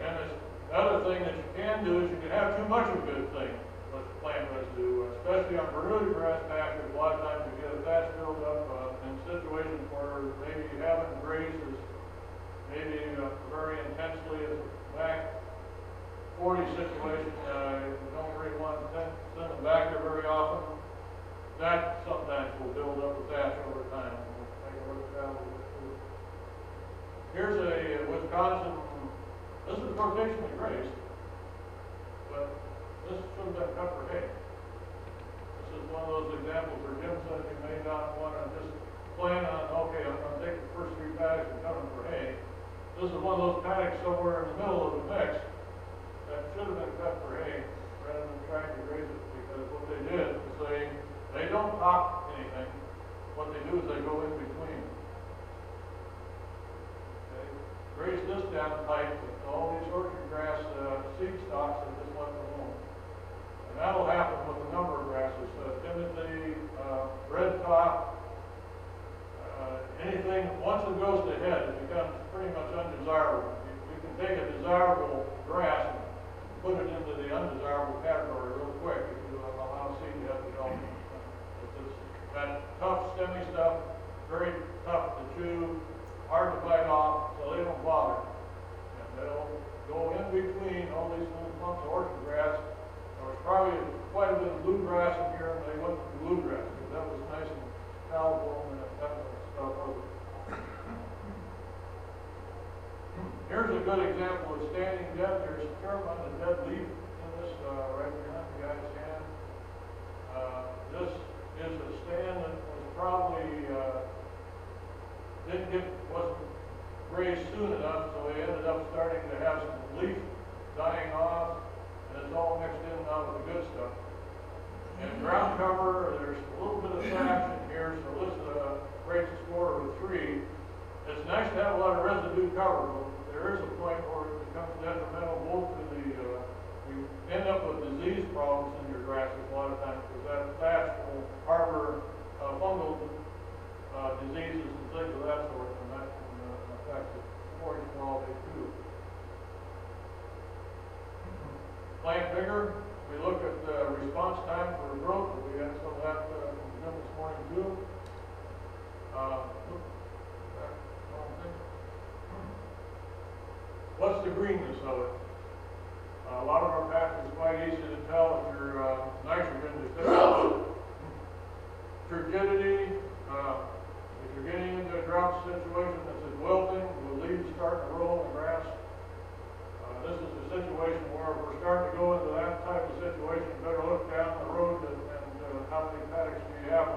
A: And the other thing that you can do is you can have too much of a good thing with plant residue, especially on Bermuda grass pastures. A lot of times you get a thatch buildup in situations where maybe you haven't grazed maybe very intensely as a back 40 situation. You don't really want to send them back there very often. That sometimes will build up a thatch over time. We'll take a look at that a little bit too. Here's a Wisconsin. This is rotationally grazed, but this should have been cut for hay. This is one of those examples where Jim said you may not want to just plan on, okay, I'm going to take the first 3 paddocks and cut them for hay. This is one of those paddocks somewhere in the middle of the mix that should have been cut for hay rather than trying to graze it, because what they did is they don't top anything. What they do is they go in between. Okay? Graze this down tight with all these orchard grass seed stalks that just left alone. And that'll happen with a number of grasses. Timothy, red top, anything, once it goes to head, it becomes pretty much undesirable. You can take a desirable grass and put it into the undesirable category real quick if you allow seed to have development. It's that tough, stemmy stuff, very tough to chew, hard to bite off, so they don't bother. And they'll go in between all these little clumps of orchard grass. There was probably quite a bit of bluegrass in here, and they went to bluegrass because that was nice and palatable and that kind of stuff over. Here's a good example of standing dead. There's a fair amount of dead leaf in this right behind the guy's hand. This is a stand that was probably wasn't grazed soon enough, so they ended up starting to have some leaf dying off, and it's all mixed in now with the good stuff. And ground cover, there's a little bit of thatch in here, so this rates a score of a 3. It's nice to have a lot of residue cover, but there is a point where it becomes detrimental both to you end up with disease problems in your grasses a lot of times, because that thatch will harbor fungal diseases and things of that sort, and that can affect the forage quality too. Plant vigor, we look at response time for growth. We had some of that from Jim this morning too. What's the greenness of it? A lot of our patches is quite easy to tell if your nitrogen deficient. Turgidity, if you're getting into a drought situation that's in wilting, the leaves start to roll in the grass. This is a situation where if we're starting to go into that type of situation, you better look down the road and how many paddocks do you have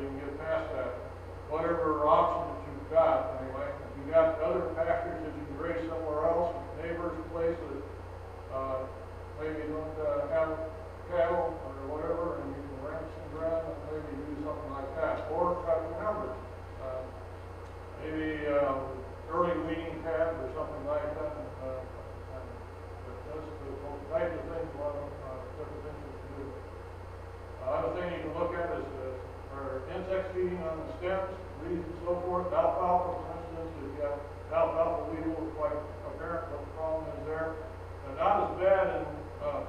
A: so you can get past that. Whatever option that you've got, anyway. If you've got other pastures that you can graze somewhere else, neighbor's place that maybe don't have cattle or whatever, and you can rent some ground and maybe do something like that. Or cut the numbers. Maybe early weeding pad or something like that. That's the type of things, a lot of different things you can do. Another thing you can look at is are insect feeding on the stems, leaves and so forth. Alfalfa, for instance, you've got alfalfa weevil, quite apparent what the problem is there. And not as bad in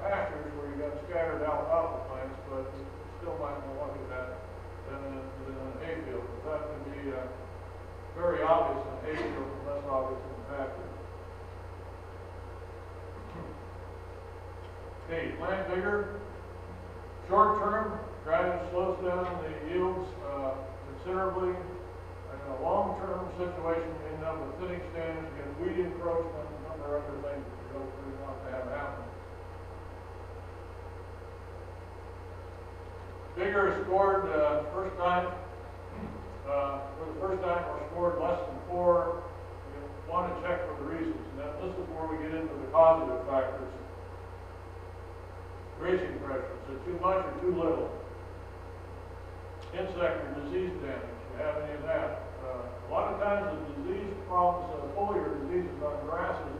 A: pastures where you've got scattered alfalfa plants, but you still might want to look at that than in a hayfield. But that can be very obvious in a hayfield and less obvious in the pasture. Okay, plant bigger. Short term, drought slows down the yields considerably. In a long term situation, you end up with thinning stems, you get weed encroachment, and a number of other things that you don't really want to have happen. Bigger is scored first time. For the first time, or scored less than 4. You want to check for the reasons. And then this is where we get into the causative factors. Grazing pressure, is it too much or too little? Insect or disease damage, you have any of that? A lot of times the disease problems, foliar diseases on grasses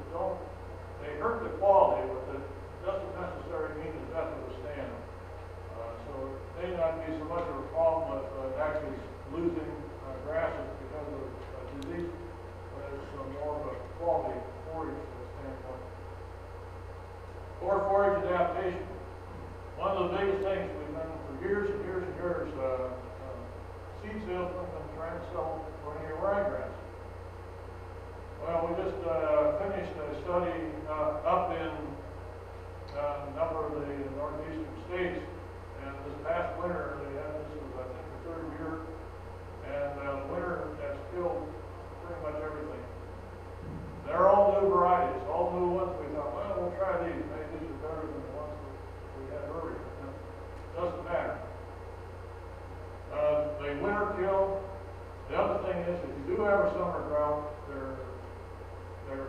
A: they hurt the quality, but it doesn't necessarily mean the death of the stand. So it may not be so much of a problem with actually losing grasses because of disease, but it's more of a quality forage standpoint. Or forage adaptation. One of the biggest things we've done for years and years and years, seed salesmen and trying to sell perennial ryegrass. Well, we just finished a study up in a number of the northeastern states, and this past winter, this was, I think, the third year, and winter has killed pretty much everything. They're all new varieties, all new ones. We thought, well, we'll try these. Maybe these are better than the ones that we had earlier. Doesn't matter. They winter kill. The other thing is, if you do have a summer drought, they're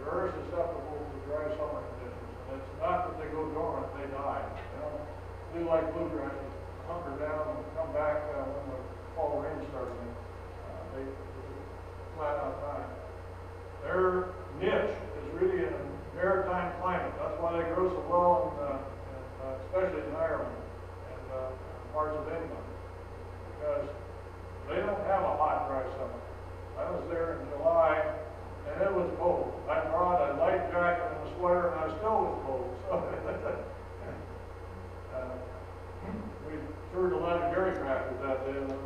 A: very susceptible to dry summer conditions. And it's not that they go dormant, they die. They don't do like bluegrass, hunker down and come back when the fall rain starts in. They flat out die. Their niche is really in a maritime climate. That's why they grow so well, especially in Ireland and parts of England, because they don't have a hot, dry summer. I was there in July, and it was cold. I brought a light jacket and a sweater, and I still was cold. So we toured a lot of dairy crackers that day, and it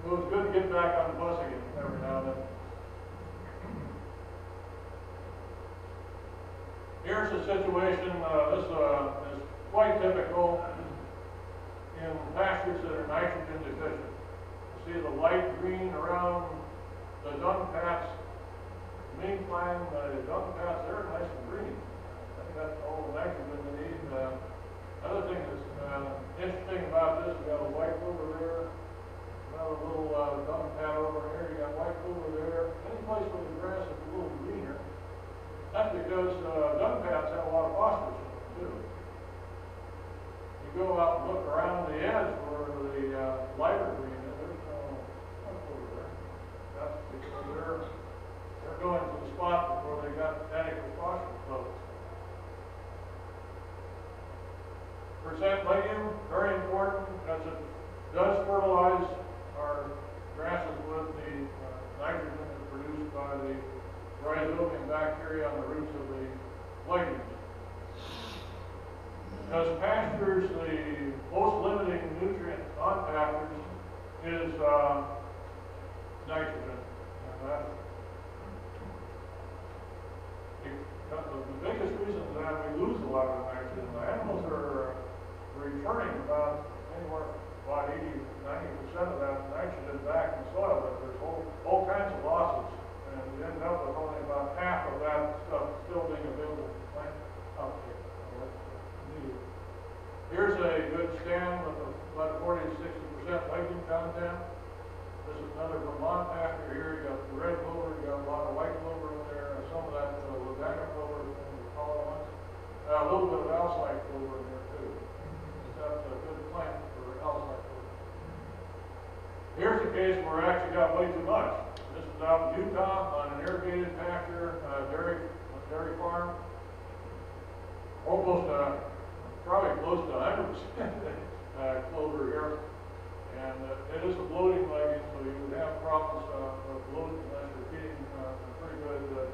A: was good to get back on the bus again every now and then. Here's the situation. This is quite typical in pastures that are nitrogen deficient. You see the light green around the dung paths. Meantime, the dung paths, they're nice and green. I think that's all the nitrogen they need. Another thing that's interesting about this, we got a white clover there, another little dung path over here. You got white clover there. Any place where the grass is a little greener. That's because dung paths have a lot of phosphorus in them too. You go out and look around the edge where the lighter green is, there's no clover there. That's because they're going to the spot where they got adequate phosphorus levels. Percent legume, very important, because it does fertilize our grasses with the nitrogen that's produced by the rhizobium bacteria on the roots of the legumes. Because pastures, the most limiting nutrient on pastures is nitrogen. And the biggest reason that we lose a lot of nitrogen, the animals are returning about anywhere about 80–90% of that nitrogen back in the soil, but there's all kinds of losses. And you end up with only about half of that stuff still being available for plant uptake. Here's a good stand with about 40–60% legume content. This is another Vermont pasture here. You got the red clover, you got a lot of white clover in there, and some of that Ladina clover, one of the taller ones. A little bit of alside clover in there too. That's a good plant for alside clover. Here's a case where we actually got way too much. This is out in Utah on an irrigated pasture, dairy farm. Almost, probably close to 100% clover here. And it is a bloating legume, so you would have problems with bloating unless you're feeding a pretty good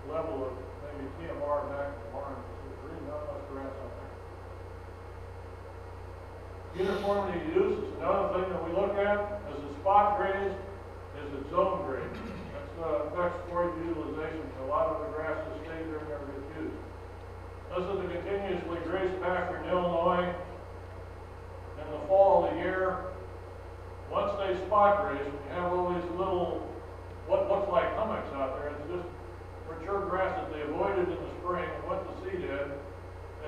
A: level of maybe TMR back in the barn. There's really not much grass out there. Uniformity of use is another thing that we look at. Is it spot grazed? Is it zone grazed? That affects forage utilization. A lot of the grasses stay there and never get used. This is a continuously grazed pasture in Illinois. In the fall of the year, once they spot graze, you have all these little, what looks like hummocks out there. It's just mature grass that they avoided in the spring and went to seed in.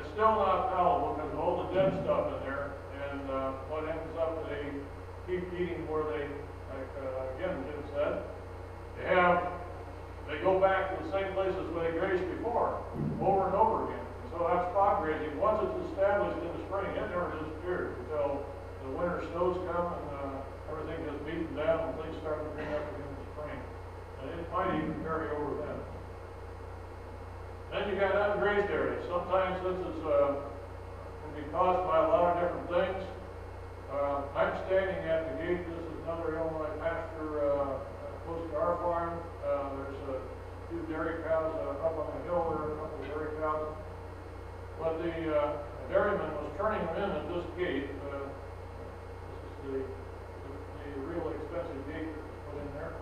A: It's still not palatable because of all the dead stuff in there. And what ends up, they keep eating where they, like again, Jim said, they go back to the same places where they grazed before, over and over again. And so that spot grazing, once it's established in the spring, it never disappears until the winter snows come and everything gets beaten down and things start to green up again in the spring. And it might even carry over then. Then you got ungrazed areas. Sometimes this is can be caused by a lot of different things. I'm standing at the gate. This is another Illinois pasture close to our farm. There's a few dairy cows up on the hill there, a couple of dairy cows. But the dairyman was turning them in at this gate. This is the real expensive gate that was put in there.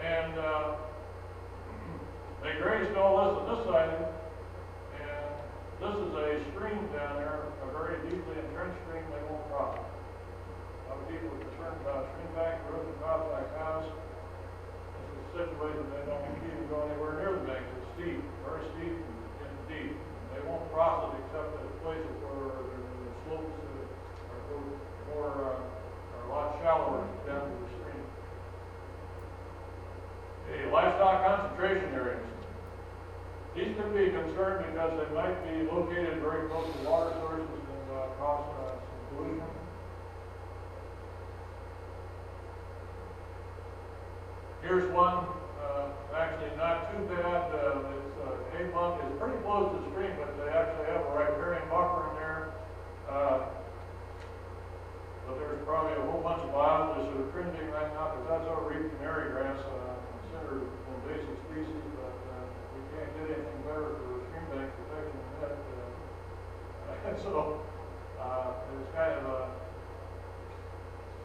A: And they grazed all this on this side, and this is a stream down there, a very deeply entrenched stream they won't cross. A lot of people are concerned about stream bank, erosion caused by cows. This is a situation they don't even go anywhere near the bank. It's steep, very steep and deep. They won't cross it except at places where the slopes are a lot shallower down to the stream. Okay, livestock concentration areas. These can be a concern because they might be located very close to water sources and cause some pollution. Here's one, actually not too bad. It's hay bunk is pretty close to the stream, but they actually have a riparian buffer in there. But there's probably a whole bunch of biologists that are cringing right now because that's our reed canary grass, considered an invasive species, but we can't get anything better for stream bank protection than that. And so it's kind of a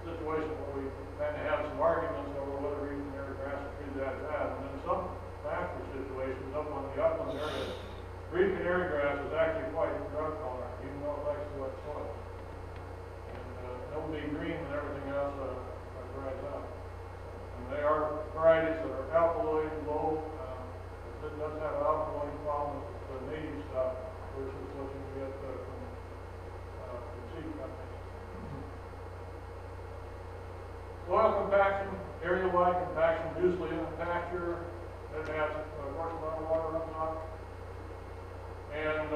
A: situation where we kind of have some arguments over whether reed canary grass is treated that bad. And in some pasture situations up on the upland area, reed canary grass is actually quite drought tolerant, even though it likes to wet soil. It'll be green when everything else dries out. And they are varieties that are alkaloid low. It does have an alkaloid problem with the native stuff versus what you get from seed companies. Soil compaction, area-wide compaction, usually in a pasture that has, of course, a lot of water runs off. And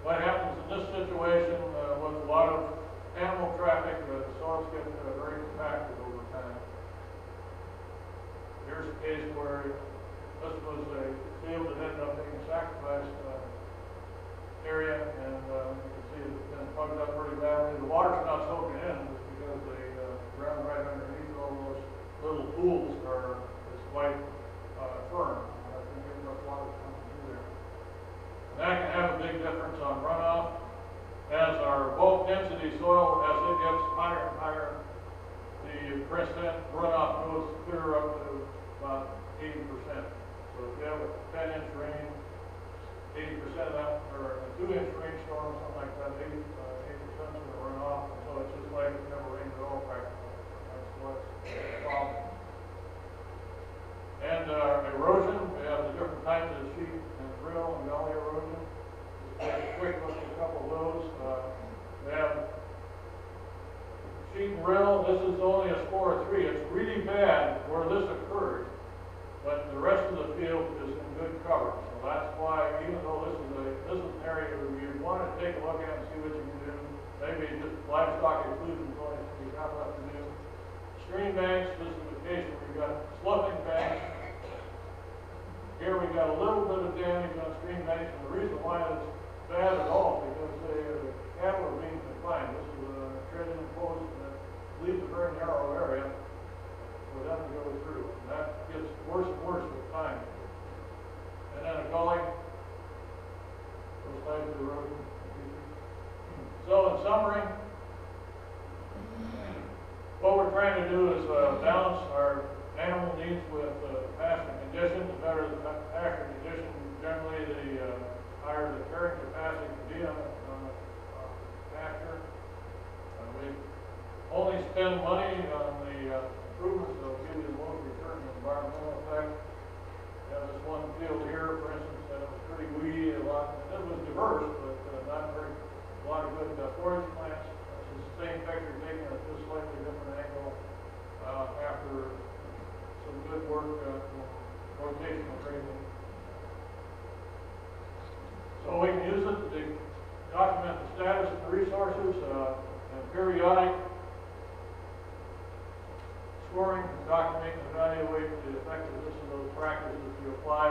A: what happens in this situation with a lot of animal traffic, the soils get very compacted over time. Here's a case where this was a field that ended up being a sacrificed area, and you can see it's been plugged up pretty badly. The water's not soaking in just because the ground right underneath all those little pools is quite firm. I think there's enough water coming through there. That can have a big difference on runoff. As our bulk density soil, as it gets higher and higher, the percent runoff goes clear up to about 80%. So if you have a 10-inch rain, 80% of that, or a 2-inch rainstorm, something like that, 80% is going to run off. And so it's just like it never rained at all practically. That's what's the problem. And erosion, we have the different types of sheet and drill and gully erosion. Just take a quick look at a couple of those. We have this is only a score of 3. It's really bad where this occurred, but the rest of the field is in good cover. So that's why, even though this is an area where you want to take a look at and see what you can do, maybe just livestock exclusion is only something you've got left to do. Stream banks, this is the case where we've got sloughing banks. Here we got a little bit of damage on stream banks, and the reason why it's bad at all because the cattle are being confined. This is a treading post that leaves a very narrow area for them to go through. And that gets worse and worse with time. And then a gully, those types of erosion. So in summary, what we're trying to do is balance our animal needs with pasture conditions. The better the pasture conditions, generally the higher the carrying capacity can be on pasture. We only spend money on the improvements that will give you the most return in environmental effect. We have this one field here, for instance, that was pretty weedy, it was diverse, but not very, a lot of good forage plants. This is the same picture taken at this slightly different angle after some good work, rotational grazing. So we can use it to document the status of the resources and periodic scoring, document and evaluate the effectiveness of those practices you apply.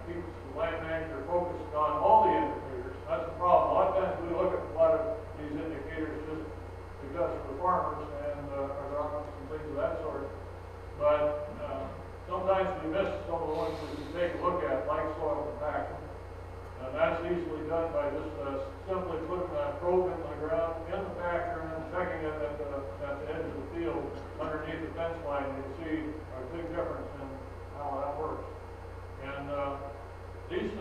A: Keeps the land manager focused on all the indicators. That's the problem. A lot of times we look at a lot of these indicators just because for the farmers and our documents and things of that sort. But sometimes we miss some of the ones we can take a look at, like soil compaction. And that's easily done by just simply putting a probe in the ground, in the pasture, and then checking it at the edge of the field underneath the fence line. You can see a big difference in how that works. And these,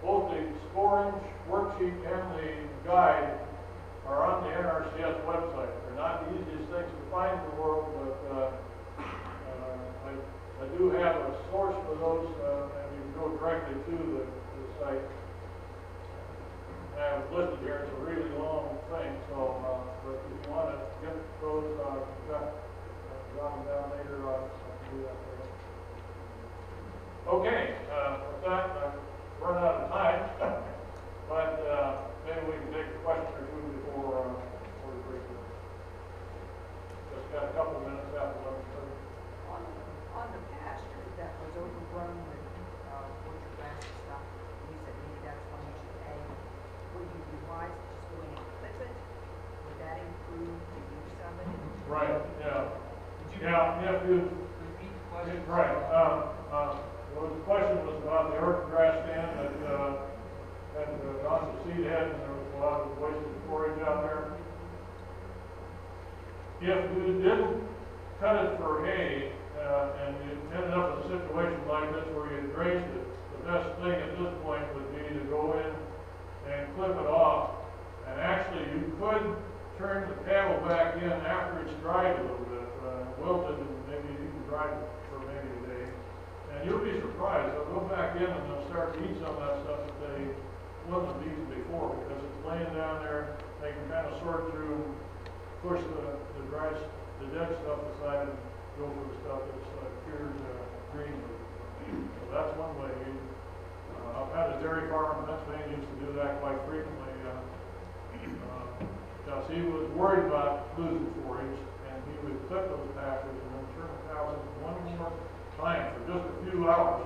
A: both the scoring worksheet and the guide are on the NRCS website. They're not the easiest things to find in the world, but I do have a source for those, and you can go directly to the site. I have it listed here. It's a really long thing, so but if you want to get those, you've got jot them down later. I can do that for you. Okay, with that, I've run out of time, but maybe we can take a question or two before the break. Just got a couple of minutes after 11:30.
B: On the pasture that was overgrown with orchard grass and stuff, you said maybe that's how much you pay. Would you be wise to just go in and clip it? Would that improve the use of it?
A: Right, yeah. Yeah, if you,
C: repeat the question?
A: right. Well, the question was about the orchard grass stand that had gone to seed head, and there was a lot of wasted forage out there. If you didn't cut it for hay, and you ended up in a situation like this where you grazed it, the best thing at this point would be to go in and clip it off. And actually, you could turn the cattle back in after it's dried a little bit, wilted, and maybe you can dry it for maybe a day. And you'll be surprised. They'll go back in and they'll start to eat some of that stuff that they wouldn't have eaten before because it's laying down there. They can kind of sort through and push the dead stuff aside and go for the stuff that's cured green. So that's one way. I've had a dairy farm in Pennsylvania used to do that quite frequently. Because he was worried about losing forage, and he would clip those pastures and then turn the cows in one more time for just a few hours.